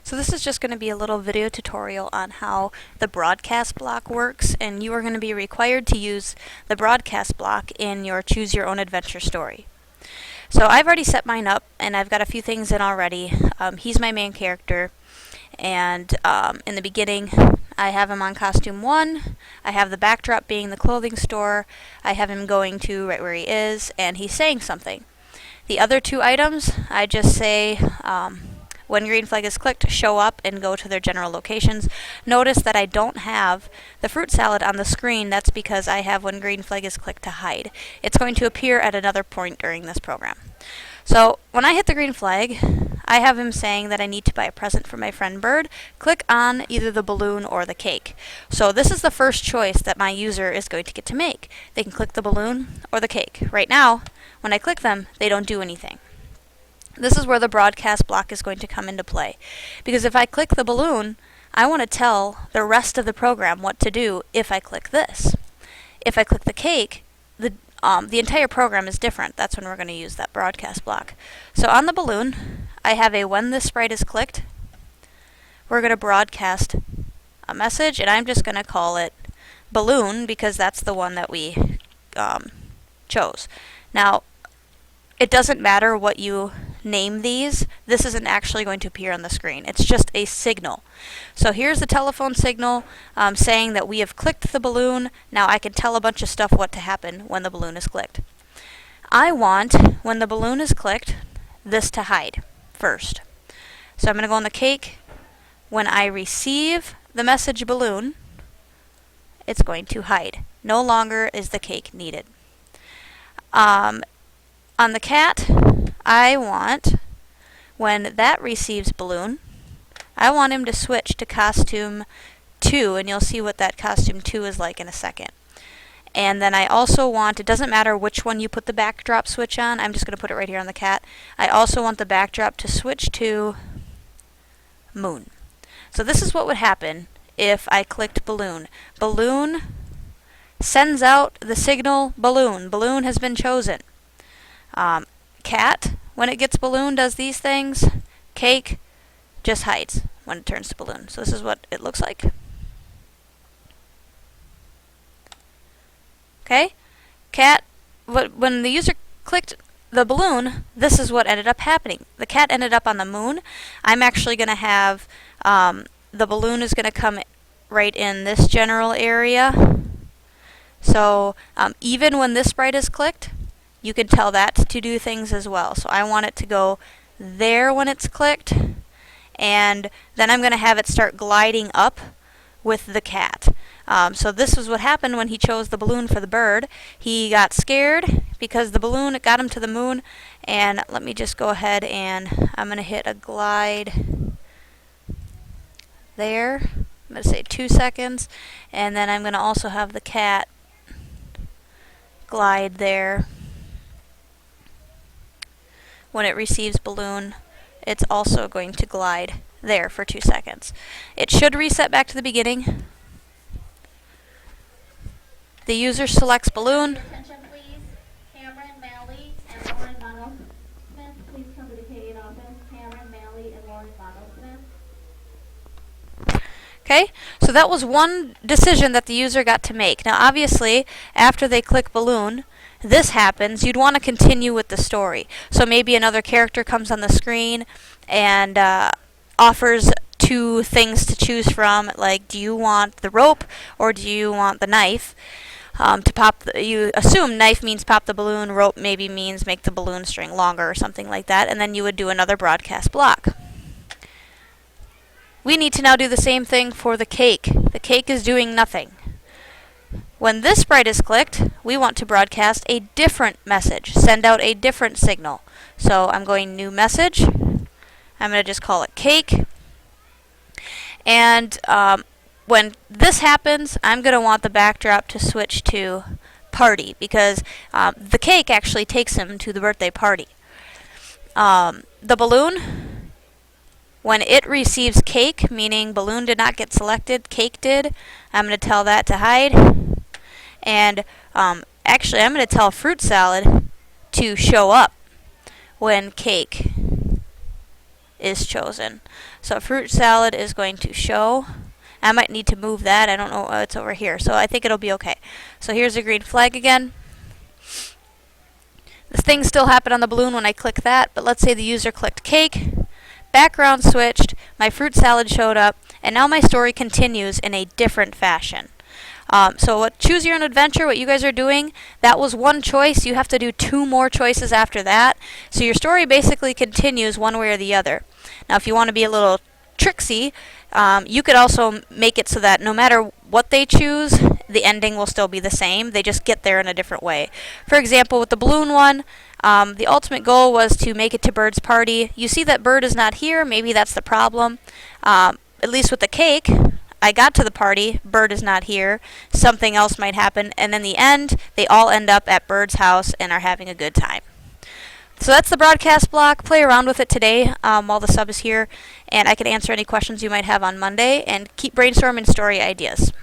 So this is just going to be a little video tutorial on how the broadcast block works, and you are going to be required to use the broadcast block in your Choose Your Own Adventure story. So I've already set mine up, and I've got a few things in already. He's my main character, and in the beginning I have him on costume 1. I have the backdrop being the clothing store. I have him going to right where he is, and he's saying something. The other 2 items, I just say, when green flag is clicked, show up and go to their general locations. Notice that I don't have the fruit salad on the screen. That's because I have when green flag is clicked to hide. It's going to appear at another point during this program. So when I hit the green flag, I have him saying that I need to buy a present for my friend Bird. Click on either the balloon or the cake. So this is the first choice that my user is going to get to make. They can click the balloon or the cake. Right now, when I click them, they don't do anything. This is where the broadcast block is going to come into play. Because if I click the balloon, I want to tell the rest of the program what to do if I click this. If I click the cake, the entire program is different. That's when we're going to use that broadcast block. So on the balloon, I have a when this sprite is clicked, we're going to broadcast a message, and I'm just going to call it balloon because that's the one that we chose. Now, it doesn't matter what you name these. This isn't actually going to appear on the screen. It's just a signal. So here's the telephone signal saying that we have clicked the balloon. Now I can tell a bunch of stuff what to happen when the balloon is clicked. I want, when the balloon is clicked, this to hide first. So I'm going to go on the cake. When I receive the message balloon, it's going to hide. No longer is the cake needed. On the cat, I want, when that receives balloon, I want him to switch to costume 2, and you'll see what that costume 2 is like in a second. And then I also want, it doesn't matter which one you put the backdrop switch on, I'm just going to put it right here on the cat. I also want the backdrop to switch to moon. So this is what would happen if I clicked balloon. Balloon sends out the signal balloon. Balloon has been chosen. Cat, when it gets balloon, does these things. Cake just hides when it turns to balloon. So this is what it looks like. Okay? Cat, when the user clicked the balloon, this is what ended up happening. The cat ended up on the moon. I'm actually going to have the balloon is going to come right in this general area. So even when this sprite is clicked, you can tell that to do things as well. So I want it to go there when it's clicked, and then I'm going to have it start gliding up with the cat. So this was what happened when he chose the balloon for the bird. He got scared because the balloon got him to the moon, and let me just go ahead and I'm going to hit a glide there. I'm going to say 2 seconds, and then I'm going to also have the cat glide there. When it receives balloon, it's also going to glide there for 2 seconds. It should reset back to the beginning. The user selects balloon. Attention, please. Cameron, Mally, and Lauren Bono-Smith, please come to the K8 office. Cameron, Mally, and Lauren Bono-Smith. Okay, so that was one decision that the user got to make. Now obviously, after they click balloon, this happens, you'd want to continue with the story. So maybe another character comes on the screen and offers 2 things to choose from, like do you want the rope or do you want the knife? To pop, you assume knife means pop the balloon, rope maybe means make the balloon string longer or something like that, and then you would do another broadcast block. We need to now do the same thing for the cake. The cake is doing nothing. When this sprite is clicked, we want to broadcast a different message, send out a different signal. So I'm going new message. I'm going to just call it cake. And when this happens, I'm going to want the backdrop to switch to party because the cake actually takes him to the birthday party. The balloon, when it receives cake, meaning balloon did not get selected, cake did, I'm going to tell that to hide. And actually, I'm going to tell fruit salad to show up when cake is chosen. So fruit salad is going to show. I might need to move that. I don't know. It's over here. So I think it'll be okay. So here's the green flag again. This thing still happened on the balloon when I click that, but let's say the user clicked cake, background switched, my fruit salad showed up, and now my story continues in a different fashion. So what choose your own adventure, what you guys are doing, that was one choice. You have to do 2 more choices after that. So your story basically continues one way or the other. Now if you want to be a little tricksy, you could also make it so that no matter what they choose, the ending will still be the same. They just get there in a different way. For example, with the balloon one, the ultimate goal was to make it to Bird's party. You see that Bird is not here. Maybe that's the problem. At least with the cake, I got to the party. Bird is not here. Something else might happen. And in the end, they all end up at Bird's house and are having a good time. So that's the broadcast block. Play around with it today while the sub is here, and I can answer any questions you might have on Monday, and keep brainstorming story ideas.